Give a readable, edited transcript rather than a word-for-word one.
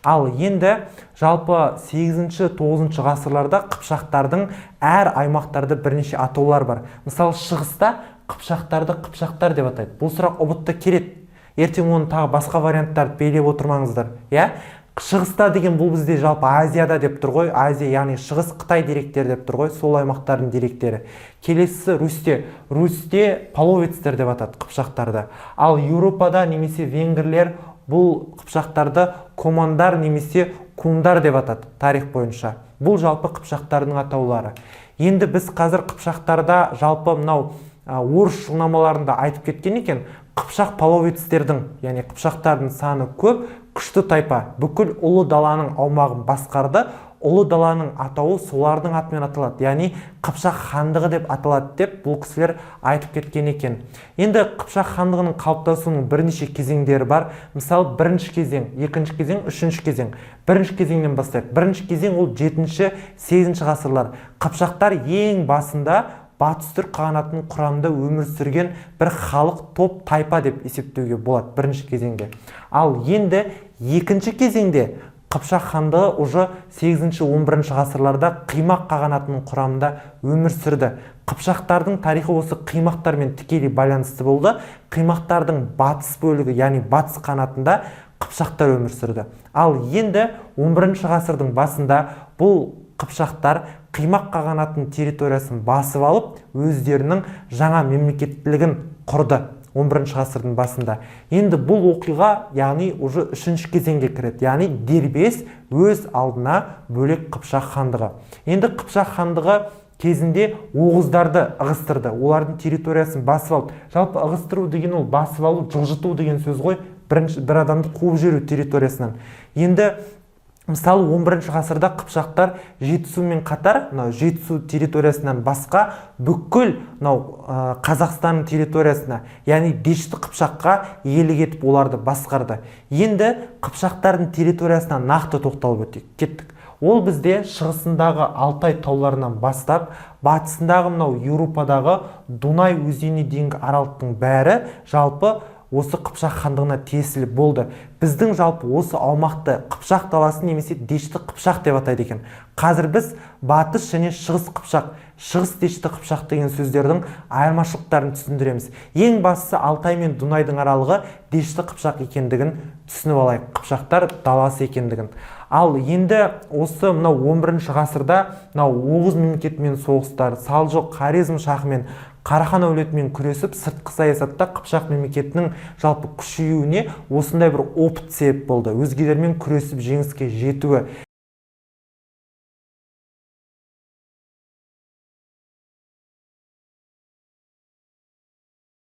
Ал енді жалпы 8-9 ғасырларда қыпшақтардың әр аймақтарда бірнеше атаулар бар. Мысалы шығыста қыпшақтарды қыпшақтар деп атайды. Бұл сұрақ ұбытта келеді. Ертең оны тағы басқа варианттарды белгілеп отырмаңыздар. Шығыста деген бұл бізде жалпы Азияда деп тұр ғой. Азия, яғни шығыс Қытай деректері деп тұр ғой. Сол аймақтардың деректері. Келесісі Русьте. Русьте половецтер деп атады қыпшақтарды. Ал Еуропада немесе венгрлер бұл қыпшақтарды командар немесе кундар деп атады тарих бойынша. Бұл жалпы қыпшақтардың атаулары. Енді біз қазір қыпшақтарда жалпы мынау орыс жылнамаларында айтып кеткен екен, қыпшақ половецтердің, яғни қыпшақтардың саны көп, күшті тайпа, бүкіл ұлы даланың аумағын басқарды, ұлы даланың атауы солардың атымен аталады, яғни Қыпшақ хандығы деп аталады деп бұл кісілер айтып кеткен екен. Енді Қыпшақ хандығының қалыптасуының бірнеше кезеңдері бар. Мысалы, бірінші кезең, екінші кезең, үшінші кезең. Бірінші кезеңнен бастайық. Бірінші кезең ол 7-8 ғасырлар. Қыпшақтар ең басында Батыс түрік қағанатының құрамында өмір сүрген бір халық топ тайпа деп есептеуге болады бірінші кезеңде. Ал енді екінші кезеңде Қыпшақ хандығы уже 8-11 ғасырларда Қимақ қағанатының құрамында өмір сүрді. Қыпшақтардың тарихы осы Қимақтармен тікелей байланысты болды. Қимақтардың батыс бөлігі, яғни батыс қанатында Қыпшақтар өмір сүрді. Ал енді 11 ғасырдың басында бұл Қыпшақтар Қимақ қағанатының территориясын басып алып, өздерінің жаңа мемлекеттілігін құрды 11 ғасырдың басында. Енді бұл оқиға, яғни уже 3-ші кезеңге кіреді, яғни дербес өз алдына бөлек Қыпшақ хандығы. Енді Қыпшақ хандығы кезінде оғыздарды ығыстырды, олардың территориясын басып алды. Жалпы ығыстыру деген ол басып алу, жылжыту деген сөз ғой, бір адамды қуып жіберу территориясынан. Енді мысалы 11 ғасырда Қыпшақтар Жетісумен қатар, Жетісу территориясынан басқа бүкіл Қазақстанның территориясына, яғни Дешті Қыпшаққа иелік етіп оларды басқарды. Енді Қыпшақтардың территориясына нақты тоқталып кеттік. Ол бізде шығысындағы Алтай тауларынан бастап, батысындағы Еуропадағы Дунай өзеніне дейінгі аралықтың бәрі жалпы осы Қыпшақ хандығына тиесілі болды. Біздің жалпы осы аумақты Қыпшақ даласы немесе Дешті Қыпшақ деп атайды екен. Қазір біз батыс және шығыс Қыпшақ, шығыс Дешті Қыпшақ деген сөздердің айырмашылықтарын түсіндіреміз. Ең бастысы Алтай мен Дунайдың аралығы Дешті Қыпшақ екендігін түсініп алайық, Қыпшақтар даласы екендігін. Ал енді осы 11 ғасырда Оғыз мемлекетімен соғыстар, Салжұқ, Хорезм шахымен, Қарахан әулетімен күресіп, сыртқы саясатта Қыпшақ мемлекетінің жалпы күшеюіне осындай бір опыт себеп болды. Өзгелермен күресіп жеңіске жетуі.